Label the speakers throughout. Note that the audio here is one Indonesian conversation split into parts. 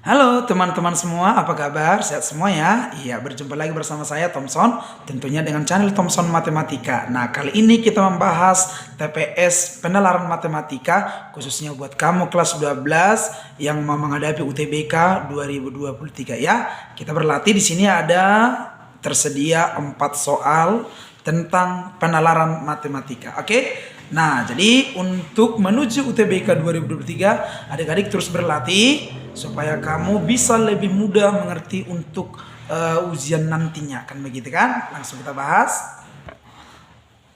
Speaker 1: Halo teman-teman semua, apa kabar? Sehat semua ya? Iya, berjumpa lagi bersama saya Thomson, tentunya dengan channel Thomson Matematika. Nah, kali ini kita membahas TPS Penalaran Matematika, khususnya buat kamu kelas 12 yang mau menghadapi UTBK 2023 ya. Kita berlatih di sini ada tersedia 4 soal tentang penalaran matematika. Oke? Nah, jadi untuk menuju UTBK 2023, adik-adik terus berlatih supaya kamu bisa lebih mudah mengerti untuk ujian nantinya, kan begitu kan? Langsung kita bahas.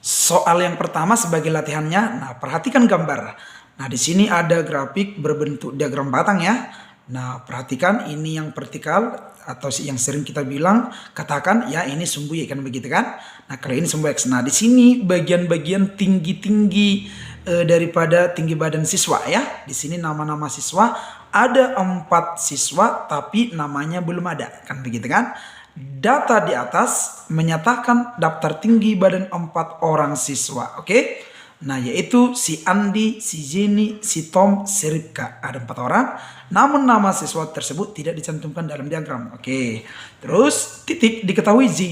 Speaker 1: Soal yang pertama sebagai latihannya. Nah, perhatikan gambar. Nah, di sini ada grafik berbentuk diagram batang ya. Nah, perhatikan ini yang vertikal atau yang sering kita bilang katakan ya ini sumbu Y, kan begitu kan? Nah, kalau ini sumbu X. Nah, di sini bagian-bagian tinggi-tinggi daripada tinggi badan siswa ya. Di sini nama-nama siswa ada 4 siswa tapi namanya belum ada, kan begitu kan? Data di atas menyatakan daftar tinggi badan 4 orang siswa, oke? Nah, yaitu si Andi, si Jenny, si Tom, si Ripka. Ada 4 orang, namun nama siswa tersebut tidak dicantumkan dalam diagram, oke? Terus titik diketahui si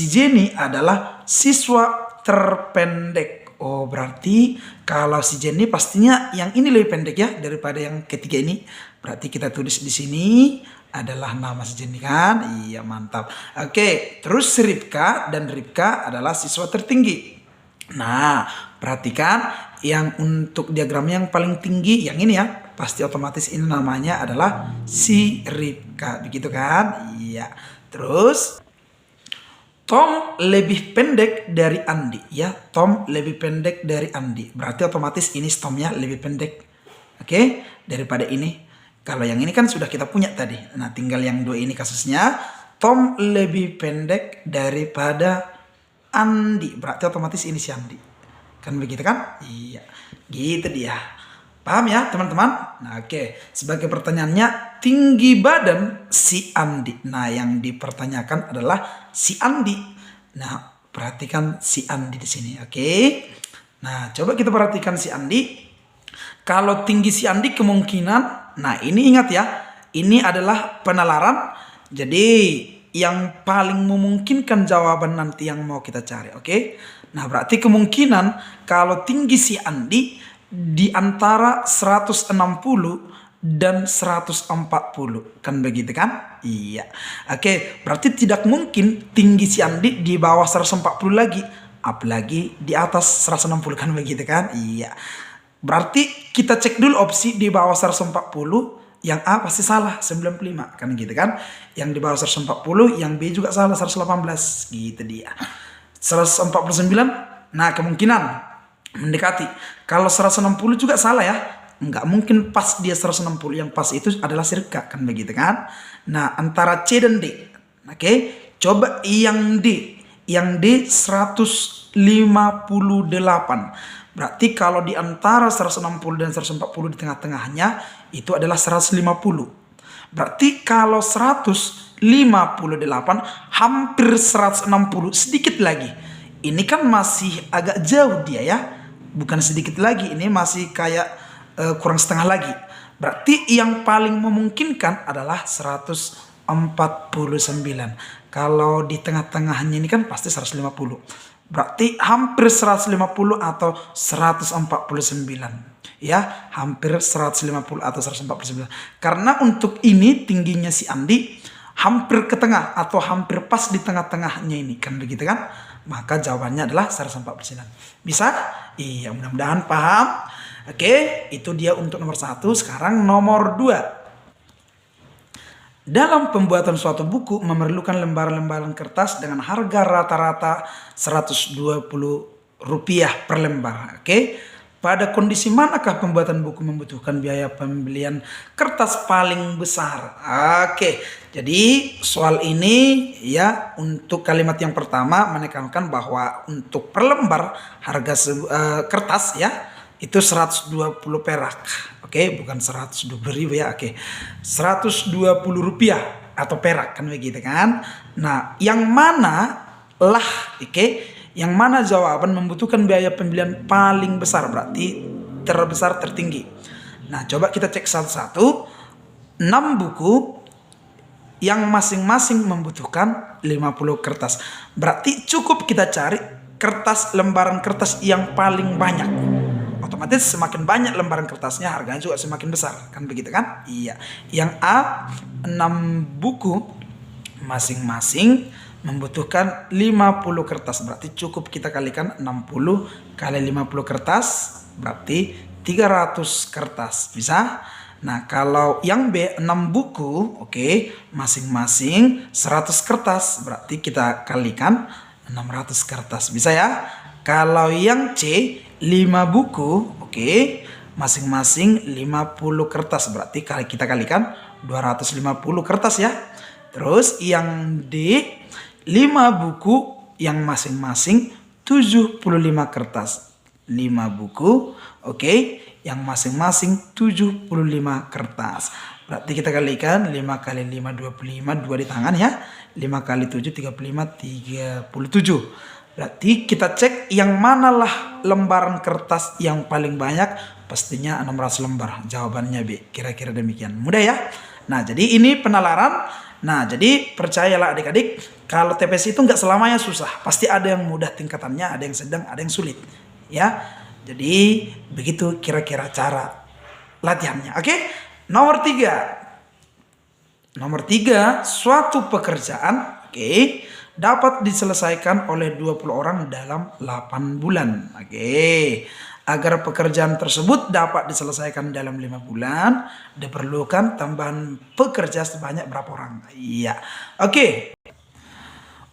Speaker 1: Jenny adalah siswa terpendek. Oh, berarti kalau si Jenny pastinya yang ini lebih pendek ya daripada yang ketiga ini. Berarti kita tulis di sini adalah nama si Jenny kan? Iya, mantap. Oke, terus si Ripka adalah siswa tertinggi. Nah, perhatikan yang untuk diagram yang paling tinggi yang ini ya. Pasti otomatis ini namanya adalah si Ripka, begitu kan? Iya. Terus Tom lebih pendek dari Andi ya. Tom lebih pendek dari Andi. Berarti otomatis ini Tomnya lebih pendek. Oke, daripada ini. Kalau yang ini kan sudah kita punya tadi. Nah, tinggal yang dua ini kasusnya. Tom lebih pendek daripada Andi. Berarti otomatis ini si Andi. Kan begitu kan? Iya. Gitu dia. Paham ya teman-teman? Nah, oke. Sebagai pertanyaannya, tinggi badan si Andi. Nah, yang dipertanyakan adalah si Andi. Nah, perhatikan si Andi di sini, oke? Nah, coba kita perhatikan si Andi. Kalau tinggi si Andi kemungkinan, nah ini ingat ya, ini adalah penalaran. Jadi yang paling memungkinkan jawaban nanti yang mau kita cari, oke? Nah, berarti kemungkinan kalau tinggi si Andi di antara 160 dan 140, kan begitu kan? Iya. Oke, berarti tidak mungkin tinggi si Andi di bawah 140 lagi, apalagi di atas 160, kan begitu kan? Iya. Berarti kita cek dulu opsi di bawah 140, yang A pasti salah 95, kan gitu kan? Yang di bawah 140, yang B juga salah 118, gitu dia. 149, nah kemungkinan mendekati. Kalau 160 juga salah ya. Nggak mungkin pas dia 160. Yang pas itu adalah sirka, kan begitu kan? Nah, antara C dan D. Oke, coba yang D. Yang D 158. Berarti kalau di antara 160 dan 140 di tengah-tengahnya itu adalah 150. Berarti kalau 158 hampir 160, sedikit lagi. Ini kan masih agak jauh dia ya. Bukan sedikit lagi, ini masih kayak kurang setengah lagi. Berarti yang paling memungkinkan adalah 149. Kalau di tengah-tengahnya ini kan pasti 150. Berarti hampir 150 atau 149. Ya, hampir 150 atau 149. Karena untuk ini tingginya si Andi hampir ke tengah atau hampir pas di tengah-tengahnya ini, kan begitu kan? Maka jawabannya adalah 149. Bisa? Iya, mudah-mudahan paham. Oke, itu dia untuk nomor 1. Sekarang nomor 2. Dalam pembuatan suatu buku memerlukan lembaran-lembaran kertas dengan harga rata-rata Rp120 per lembar. Oke. Pada kondisi manakah pembuatan buku membutuhkan biaya pembelian kertas paling besar? Oke, jadi soal ini ya untuk kalimat yang pertama menekankan bahwa untuk per lembar harga kertas ya itu 120 perak. Oke, bukan 120.000 ya. Oke, Rp120 atau perak, kan begitu kan? Nah, yang mana lah, oke? Yang mana jawaban membutuhkan biaya pembelian paling besar, berarti terbesar tertinggi. Nah, coba kita cek satu-satu. 6 buku yang masing-masing membutuhkan 50 kertas. Berarti cukup kita cari lembaran kertas yang paling banyak. Otomatis semakin banyak lembaran kertasnya, harganya juga semakin besar, kan begitu kan? Iya. Yang A, 6 buku masing-masing membutuhkan 50 kertas. Berarti cukup kita kalikan 60 kali 50 kertas, berarti 300 kertas. Bisa? Nah, kalau yang B, 6 buku, oke, masing-masing 100 kertas. Berarti kita kalikan 600 kertas. Bisa ya? Kalau yang C, 5 buku, oke, masing-masing 50 kertas. Berarti kita kalikan 250 kertas ya. Terus yang D, 5 buku yang masing-masing 75 kertas. 5 buku, oke, yang masing-masing 75 kertas. Berarti kita kalikan 5 kali 5, 25, 2 di tangan ya. 5 kali 7, 35, 37. Berarti kita cek yang manalah lembaran kertas yang paling banyak. Pastinya 600 lembar. Jawabannya B. Kira-kira demikian. Mudah ya? Nah, jadi ini penalaran. Nah, jadi percayalah adik-adik, kalau TPS itu nggak selamanya susah. Pasti ada yang mudah tingkatannya, ada yang sedang, ada yang sulit. Ya, jadi begitu kira-kira cara latihannya. Oke? Nomor 3. Nomor 3, suatu pekerjaan, oke, dapat diselesaikan oleh 20 orang dalam 8 bulan. Oke. Agar pekerjaan tersebut dapat diselesaikan dalam 5 bulan, diperlukan tambahan pekerja sebanyak berapa orang? Iya. Oke.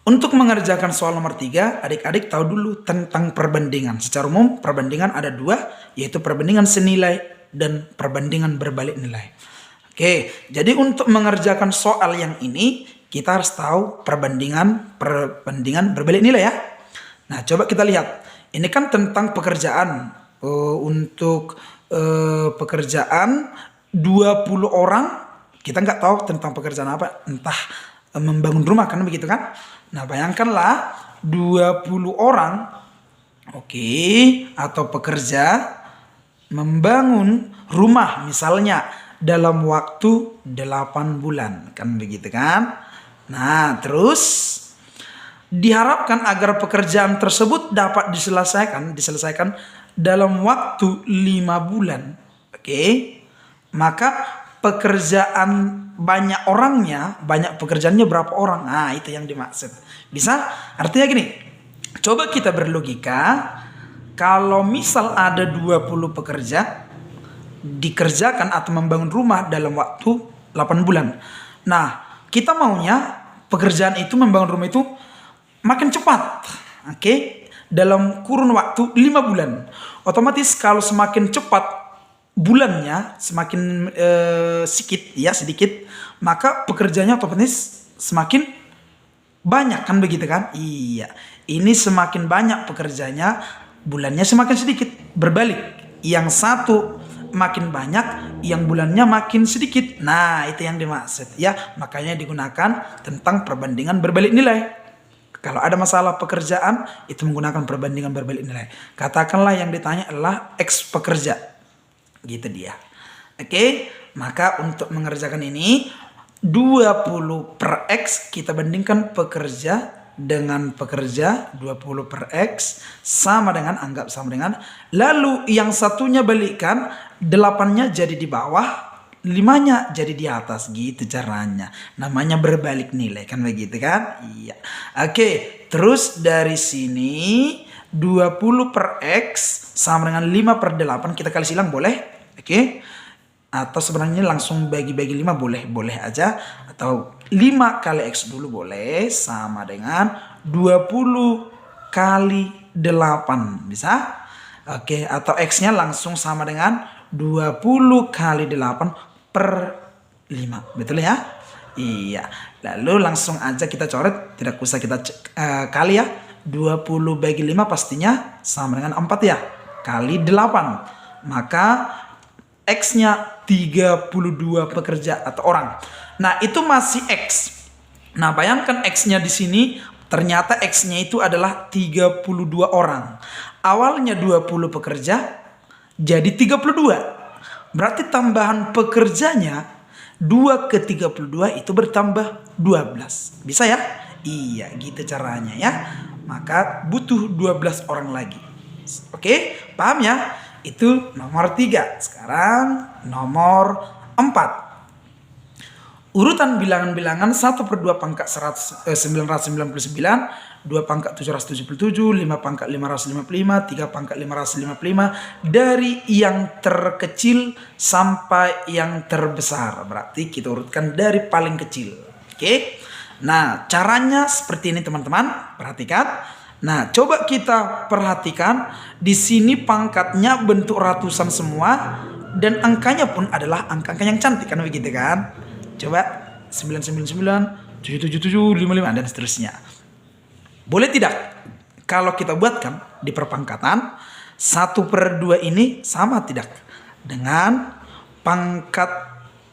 Speaker 1: Untuk mengerjakan soal nomor 3, adik-adik tahu dulu tentang perbandingan. Secara umum, perbandingan ada 2, yaitu perbandingan senilai dan perbandingan berbalik nilai. Oke, jadi untuk mengerjakan soal yang ini, kita harus tahu perbandingan berbalik nilai ya. Nah, coba kita lihat. Ini kan tentang pekerjaan. Untuk pekerjaan 20 orang, kita nggak tahu tentang pekerjaan apa. Entah membangun rumah, kan begitu kan. Nah, bayangkanlah 20 orang, oke, atau pekerja membangun rumah misalnya dalam waktu 8 bulan, kan begitu kan. Nah, terus diharapkan agar pekerjaan tersebut dapat diselesaikan dalam waktu 5 bulan. Oke. Maka pekerjaan banyak orangnya, banyak pekerjaannya berapa orang? Nah, itu yang dimaksud. Bisa? Artinya gini. Coba kita berlogika, kalau misal ada 20 pekerja dikerjakan atau membangun rumah dalam waktu 8 bulan. Nah, kita maunya pekerjaan itu, membangun rumah itu makin cepat. Oke, dalam kurun waktu 5 bulan. Otomatis kalau semakin cepat bulannya, semakin sedikit, maka pekerjaannya otomatis semakin banyak, kan begitu kan? Iya. Ini semakin banyak pekerjanya, bulannya semakin sedikit. Berbalik. Yang satu makin banyak, yang bulannya makin sedikit. Nah, itu yang dimaksud ya. Makanya digunakan tentang perbandingan berbalik nilai. Kalau ada masalah pekerjaan, itu menggunakan perbandingan berbalik nilai. Katakanlah yang ditanya adalah X pekerja. Gitu dia. Oke, maka untuk mengerjakan ini 20 per X kita bandingkan pekerja dengan pekerja. 20 per X sama dengan, anggap sama dengan, lalu yang satunya balikkan, 8-nya jadi di bawah, 5-nya jadi di atas. Gitu caranya. Namanya berbalik nilai, kan begitu kan? Iya. Oke, terus dari sini 20 per X sama dengan 5 per 8 kita kali silang boleh? Oke. Atau sebenarnya langsung bagi-bagi 5 boleh aja. Atau 5 kali X dulu boleh, sama dengan 20 kali 8. Bisa? Oke, atau X-nya langsung sama dengan 20 kali 8 per 5. Betul ya? Iya. Lalu langsung aja kita coret, tidak usah kita kali ya. 20 bagi 5 pastinya sama dengan 4 ya. Kali 8. Maka X-nya 32 pekerja atau orang. Nah, itu masih X. Nah, bayangkan X-nya di sini, ternyata X-nya itu adalah 32 orang. Awalnya 20 pekerja, jadi 32. Berarti tambahan pekerjanya 2 ke 32 itu bertambah 12. Bisa ya? Iya, gitu caranya ya. Maka butuh 12 orang lagi. Oke, paham ya? Itu nomor 3. Sekarang nomor 4. Urutan bilangan-bilangan 1/2 pangkat 999, 2 pangkat 777, 5 pangkat 555, 3 pangkat 555 dari yang terkecil sampai yang terbesar. Berarti kita urutkan dari paling kecil. Oke. Nah, caranya seperti ini teman-teman. Perhatikan. Nah, coba kita perhatikan di sini pangkatnya bentuk ratusan semua dan angkanya pun adalah angka-angka yang cantik kan begitu kan? Coba 999, 777, 55 dan seterusnya. Boleh tidak kalau kita buatkan di perpangkatan 1/2 ini sama tidak dengan pangkat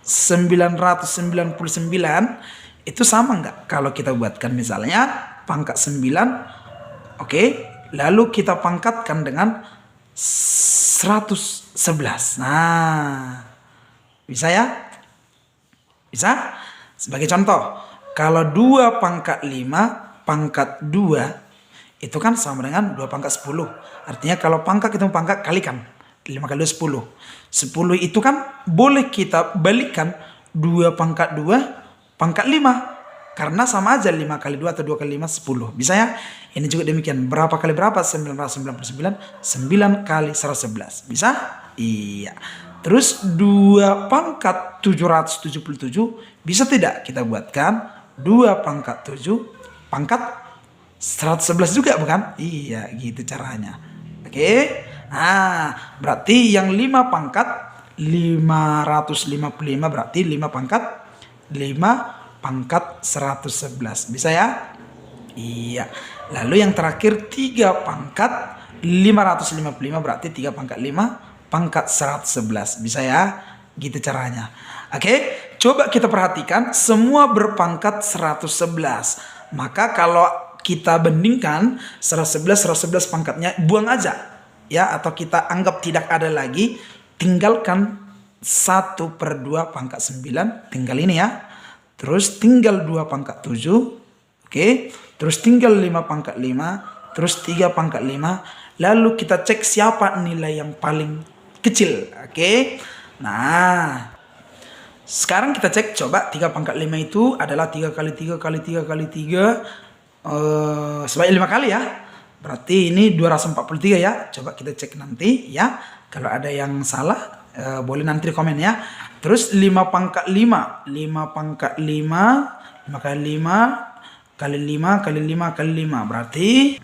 Speaker 1: 999 itu sama enggak kalau kita buatkan misalnya pangkat 9, oke, lalu kita pangkatkan dengan 111. Nah, bisa ya? Bisa? Sebagai contoh, kalau 2 pangkat 5 pangkat 2 itu kan sama dengan 2 pangkat 10. Artinya kalau pangkat ketemu pangkat kalikan. 5 kali 2 10. 10 itu kan boleh kita balikan 2 pangkat 2 pangkat 5. Karena sama aja 5 kali 2 atau 2 kali 5 10. Bisa ya? Ini juga demikian. Berapa kali berapa? 999. 9 kali 111. Bisa? Iya. Terus 2 pangkat 777 bisa tidak kita buatkan 2 pangkat 7 pangkat 111 juga bukan? Iya gitu caranya. Oke. Nah berarti yang 5 pangkat 555 berarti 5 pangkat 5 pangkat 111. Bisa ya? Iya. Lalu yang terakhir 3 pangkat 555 berarti 3 pangkat 5 pangkat 111. Bisa ya? Gitu caranya. Oke, coba kita perhatikan semua berpangkat 111. Maka kalau kita bandingkan 111 pangkatnya buang aja ya, atau kita anggap tidak ada lagi, tinggalkan 1/2 pangkat 9, tinggal ini ya. Terus tinggal 2 pangkat 7. Oke, terus tinggal 5 pangkat 5, terus 3 pangkat 5. Lalu kita cek siapa nilai yang paling kecil. Oke. Nah, sekarang kita cek coba 3 pangkat 5 itu adalah 3 kali 3 kali 3 kali 3 sebanyak 5 kali ya. Berarti ini 243 ya. Coba kita cek nanti ya. Kalau ada yang salah boleh nanti di komen ya. Terus 5 pangkat 5, 5 pangkat 5, 5 kali 5 kali 5 kali 5 kali 5 berarti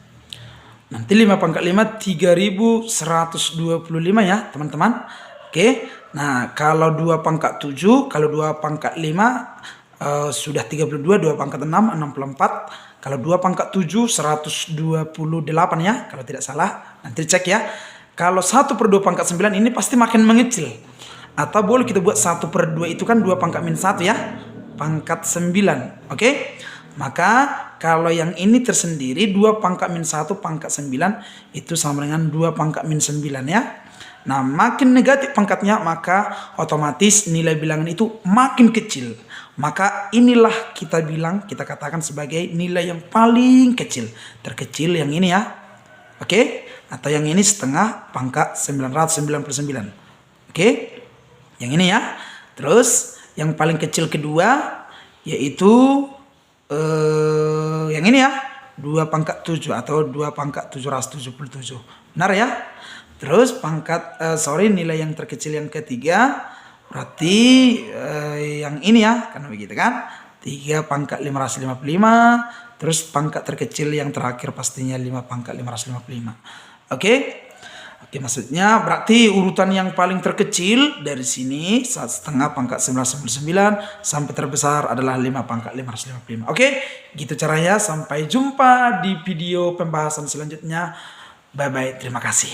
Speaker 1: nanti 5 pangkat 5 3125 ya teman-teman. Oke. Nah kalau 2 pangkat 7, kalau 2 pangkat 5 sudah 32, 2 pangkat 6 64. Kalau 2 pangkat 7 128 ya kalau tidak salah. Nanti cek ya. Kalau 1/2 pangkat 9 ini pasti makin mengecil. Atau boleh kita buat 1/2 itu kan 2 pangkat min 1 ya. Pangkat 9. Oke. Maka kalau yang ini tersendiri 2 pangkat min 1 pangkat 9 itu sama dengan 2 pangkat min 9 ya. Nah makin negatif pangkatnya maka otomatis nilai bilangan itu makin kecil. Maka inilah kita katakan sebagai nilai yang paling kecil. Terkecil yang ini ya. Oke. Atau yang ini setengah pangkat 999. Oke. Yang ini ya. Terus yang paling kecil kedua yaitu yang ini ya, 2 pangkat 7 atau 2 pangkat 777. Benar ya? Terus pangkat nilai yang terkecil yang ketiga berarti yang ini ya, karena begitu kan? 3 pangkat 555, terus pangkat terkecil yang terakhir pastinya 5 pangkat 555. Oke? Oke, maksudnya berarti urutan yang paling terkecil dari sini 1/2 pangkat 999 sampai terbesar adalah 5 pangkat 555. Oke, gitu caranya. Sampai jumpa di video pembahasan selanjutnya. Bye bye, terima kasih.